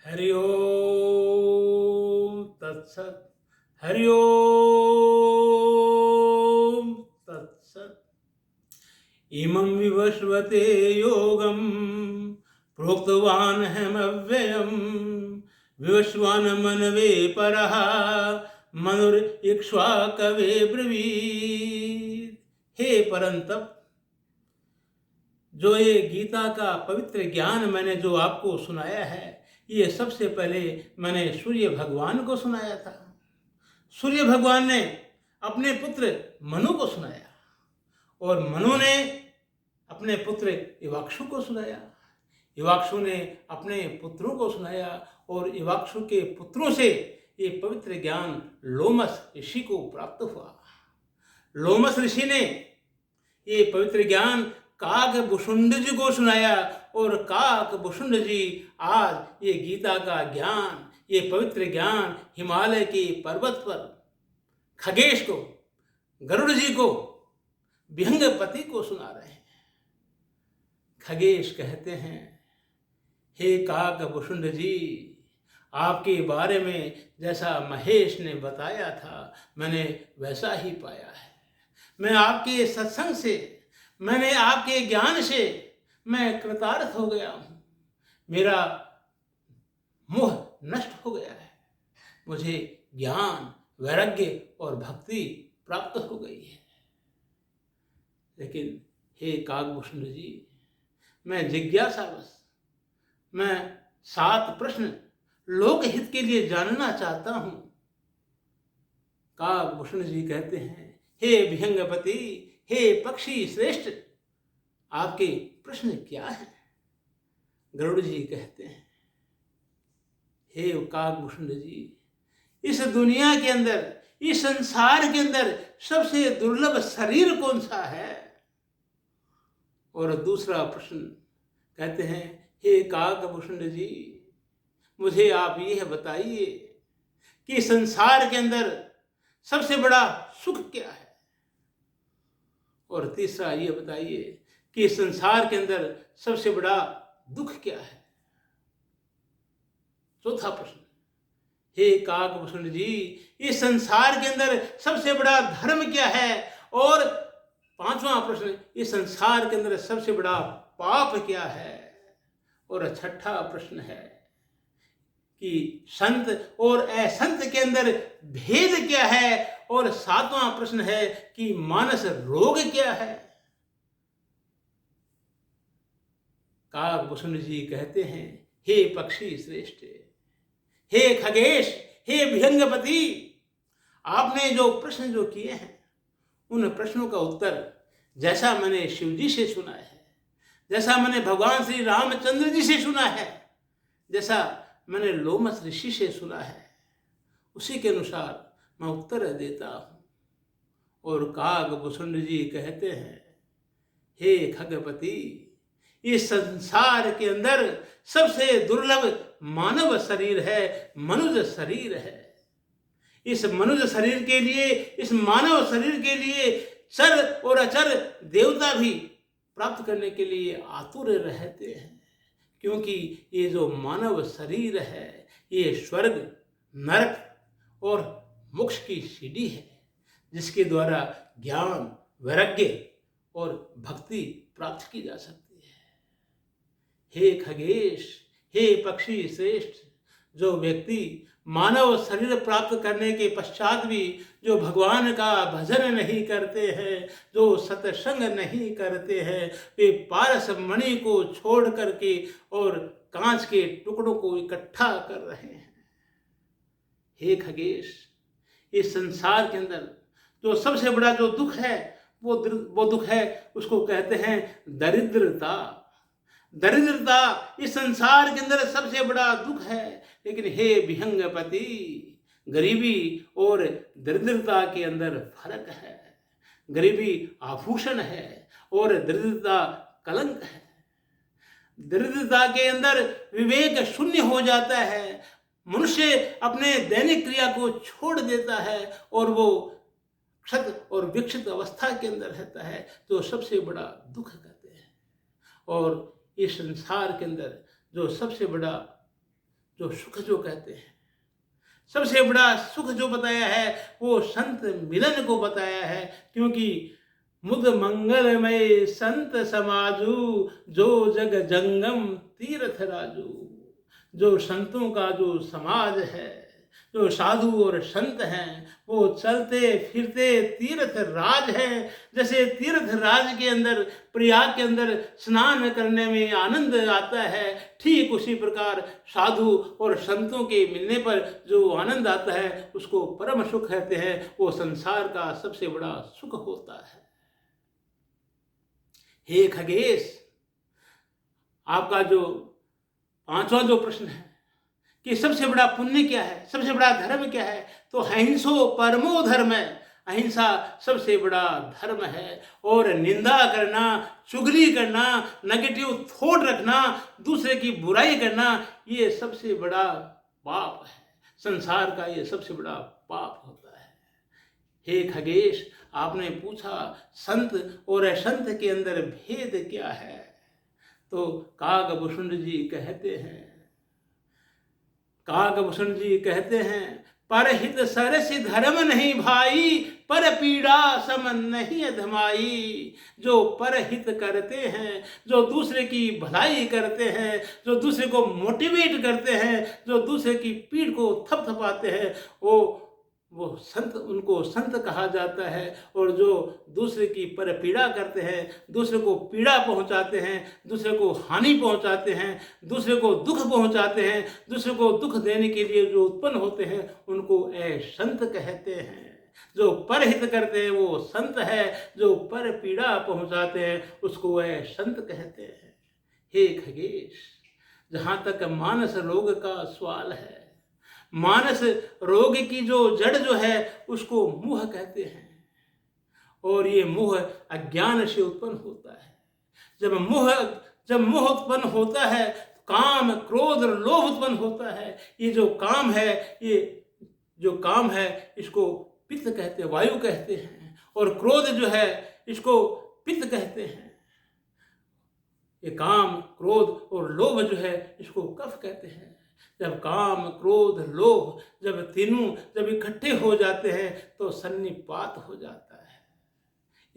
हरि ओम तत्सत। हरि ओम तत्सत। इमं विवस्वते योगं प्रोक्तवान् अहमव्ययम् विवस्वान् मनवे परः मनुर्इक्ष्वाकवे ब्रवीत्। हे परंतप, जो ये गीता का पवित्र ज्ञान मैंने जो आपको सुनाया है, ये सबसे पहले मैंने सूर्य भगवान को सुनाया था। सूर्य भगवान ने अपने पुत्र मनु को सुनाया और मनु ने अपने पुत्र इवाक्षु को सुनाया। इवाक्षु ने अपने पुत्रों को सुनाया और इवाक्षु के पुत्रों से ये पवित्र ज्ञान लोमस ऋषि को प्राप्त हुआ। लोमस ऋषि ने ये पवित्र ज्ञान काक भुषुंड जी को सुनाया और काक भुषुंड जी आज ये गीता का ज्ञान, ये पवित्र ज्ञान हिमालय के पर्वत पर खगेश को, गरुड़ जी को, विहंगपति को सुना रहे हैं। खगेश कहते हैं, हे काक भुषुंड जी, आपके बारे में जैसा महेश ने बताया था मैंने वैसा ही पाया है। मैं आपके सत्संग से, मैंने आपके ज्ञान से मैं कृतार्थ हो गया हूँ। मेरा मोह नष्ट हो गया है। मुझे ज्ञान, वैराग्य और भक्ति प्राप्त हो गई है। लेकिन हे काकभूषण जी, मैं जिज्ञासावश, मैं 7 प्रश्न लोकहित के लिए जानना चाहता हूँ। काकभूषण जी कहते हैं, हे विहंगपति, हे पक्षी श्रेष्ठ, आपके प्रश्न क्या है? गरुड़ जी कहते हैं, हे काकभूषण जी, इस दुनिया के अंदर, इस संसार के अंदर सबसे दुर्लभ शरीर कौन सा है? और दूसरा प्रश्न कहते हैं, हे काकभूषण जी, मुझे आप यह बताइए कि संसार के अंदर सबसे बड़ा सुख क्या है? और तीसरा ये बताइए कि संसार के अंदर सबसे बड़ा दुख क्या है? चौथा प्रश्न, हे काकभूषण जी, इस संसार के अंदर सबसे बड़ा धर्म क्या है? और 5वां प्रश्न, इस संसार के अंदर सबसे बड़ा पाप क्या है? और 6ठा प्रश्न है कि संत और असंत के अंदर भेद क्या है? और 7वां प्रश्न है कि मानस रोग क्या है? काकभूषण जी कहते हैं, हे पक्षी श्रेष्ठ, हे खगेश, हे विहंगपति, आपने जो प्रश्न जो किए हैं, उन प्रश्नों का उत्तर जैसा मैंने शिव जी से सुना है, जैसा मैंने भगवान श्री रामचंद्र जी से सुना है, जैसा मैंने लोमस ऋषि से सुना है, उसी के अनुसार मैं उत्तर देता हूँ। और काकभूषण जी कहते हैं, हे खगपति, इस संसार के अंदर सबसे दुर्लभ मानव शरीर है, मनुष्य शरीर है। इस मनुष्य शरीर के लिए, इस मानव शरीर के लिए चर और अचर देवता भी प्राप्त करने के लिए आतुर रहते हैं, क्योंकि ये जो मानव शरीर है, ये स्वर्ग, नरक और मोक्ष की सीढ़ी है, जिसके द्वारा ज्ञान, वैराग्य और भक्ति प्राप्त की जा सकती है। हे खगेश, हे पक्षी श्रेष्ठ, जो व्यक्ति मानव शरीर प्राप्त करने के पश्चात भी जो भगवान का भजन नहीं करते हैं, जो सत्संग नहीं करते हैं, वे पारस मणि को छोड़ करके और कांच के टुकड़ों को इकट्ठा कर रहे हैं। हे खगेश, इस संसार के अंदर जो सबसे बड़ा जो दुख है, वो दुख है, उसको कहते हैं दरिद्रता। दरिद्रता इस संसार के अंदर सबसे बड़ा दुख है। लेकिन हे विहंगपति, गरीबी और दरिद्रता के अंदर फर्क है। गरीबी आभूषण है और दरिद्रता कलंक है। दरिद्रता के अंदर विवेक शून्य हो जाता है। मनुष्य अपने दैनिक क्रिया को छोड़ देता है और वो क्षत और विक्षित अवस्था के अंदर रहता है, तो सबसे बड़ा दुख कहते हैं। और इस संसार के अंदर जो सबसे बड़ा जो सुख जो कहते हैं, सबसे बड़ा सुख जो बताया है वो संत मिलन को बताया है। क्योंकि मुद मंगलमय संत समाजू, जो जग जंगम तीर्थ राजू। जो संतों का जो समाज है, जो साधु और संत हैं, वो चलते फिरते तीर्थ राज है। जैसे तीर्थ राज के अंदर, प्रयाग के अंदर स्नान करने में आनंद आता है, ठीक उसी प्रकार साधु और संतों के मिलने पर जो आनंद आता है उसको परम सुख कहते हैं। वो संसार का सबसे बड़ा सुख होता है। हे खगेश, आपका जो पांचवा जो प्रश्न है कि सबसे बड़ा पुण्य क्या है, सबसे बड़ा धर्म क्या है, तो अहिंसो परमो धर्म है। अहिंसा सबसे बड़ा धर्म है। और निंदा करना, चुगली करना, नेगेटिव थॉट रखना, दूसरे की बुराई करना, ये सबसे बड़ा पाप है। संसार का ये सबसे बड़ा पाप होता है। हे खगेश, आपने पूछा संत और असंत के अंदर भेद क्या है, तो कागभूषण जी कहते हैं, कागभूषण जी कहते हैं, परहित सरस धर्म नहीं भाई, पर पीड़ा सम नहीं अधमाई। जो परहित करते हैं, जो दूसरे की भलाई करते हैं, जो दूसरे को मोटिवेट करते हैं, जो दूसरे की पीठ को थपथपाते हैं, वो संत, उनको संत कहा जाता है। और जो दूसरे की परपीड़ा करते हैं, दूसरे को पीड़ा पहुंचाते हैं, दूसरे को हानि पहुंचाते हैं, दूसरे को दुख पहुंचाते हैं, दूसरे को दुख देने के लिए जो उत्पन्न होते हैं, उनको संत कहते हैं। जो परहित करते हैं वो संत है, जो पर पीड़ा पहुंचाते हैं उसको संत कहते हैं। हे खगेश, जहाँ तक मानस रोग का सवाल है, मानस रोग की जो जड़ जो है उसको मोह कहते हैं। और ये मोह अज्ञान से उत्पन्न होता है। जब मोह उत्पन्न होता है, काम क्रोध और लोभ उत्पन्न होता है। ये जो काम है, ये जो काम है इसको पित्त कहते हैं, वायु कहते हैं। और क्रोध जो है इसको पित्त कहते हैं। ये काम क्रोध और लोभ जो है इसको कफ कहते हैं। जब काम क्रोध लोभ जब इकट्ठे हो जाते हैं तो सन्निपात हो जाता है।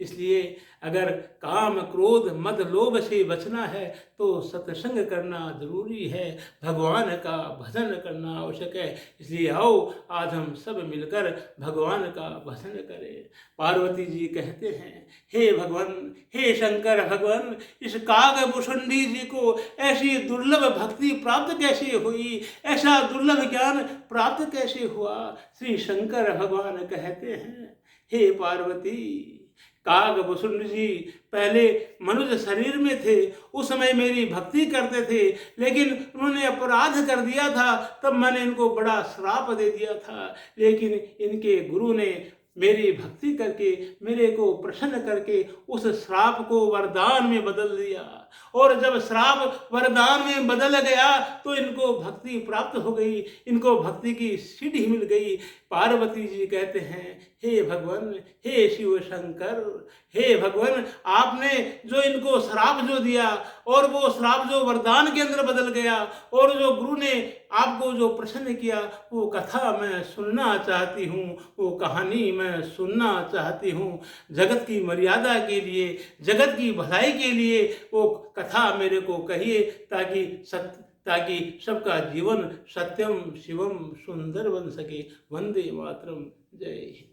इसलिए अगर काम क्रोध मद लोभ से बचना है तो सत्संग करना जरूरी है, भगवान का भजन करना आवश्यक है। इसलिए आओ आज हम सब मिलकर भगवान का भजन करें। पार्वती जी कहते हैं, हे भगवान, हे शंकर भगवान, इस कागभूषण जी को ऐसी दुर्लभ भक्ति प्राप्त कैसे हुई, ऐसा दुर्लभ ज्ञान प्राप्त कैसे हुआ। श्री शंकर भगवान कहते हैं, हे पार्वती, कागभूषण जी पहले मनुष्य शरीर में थे, उस समय मेरी भक्ति करते थे, लेकिन उन्होंने अपराध कर दिया था, तब मैंने इनको बड़ा श्राप दे दिया था। लेकिन इनके गुरु ने मेरी भक्ति करके, मेरे को प्रसन्न करके उस श्राप को वरदान में बदल दिया। और जब श्राप वरदान में बदल गया तो इनको भक्ति प्राप्त हो गई, इनको भक्ति की सीढ़ी मिल गई। पार्वती जी कहते हैं, हे भगवान, हे शिव शंकर, हे भगवान, आपने जो इनको श्राप जो दिया और वो श्राप जो वरदान के अंदर बदल गया, और जो गुरु ने आपको जो प्रसन्न किया, वो कथा मैं सुनना चाहती हूँ, वो कहानी मैं सुनना चाहती हूँ। जगत की मर्यादा के लिए, जगत की भलाई के लिए वो कथा मेरे को कहिए, ताकि सबका जीवन सत्यम शिवम सुंदर बन सके। वंदे मातरम। जय हिंद।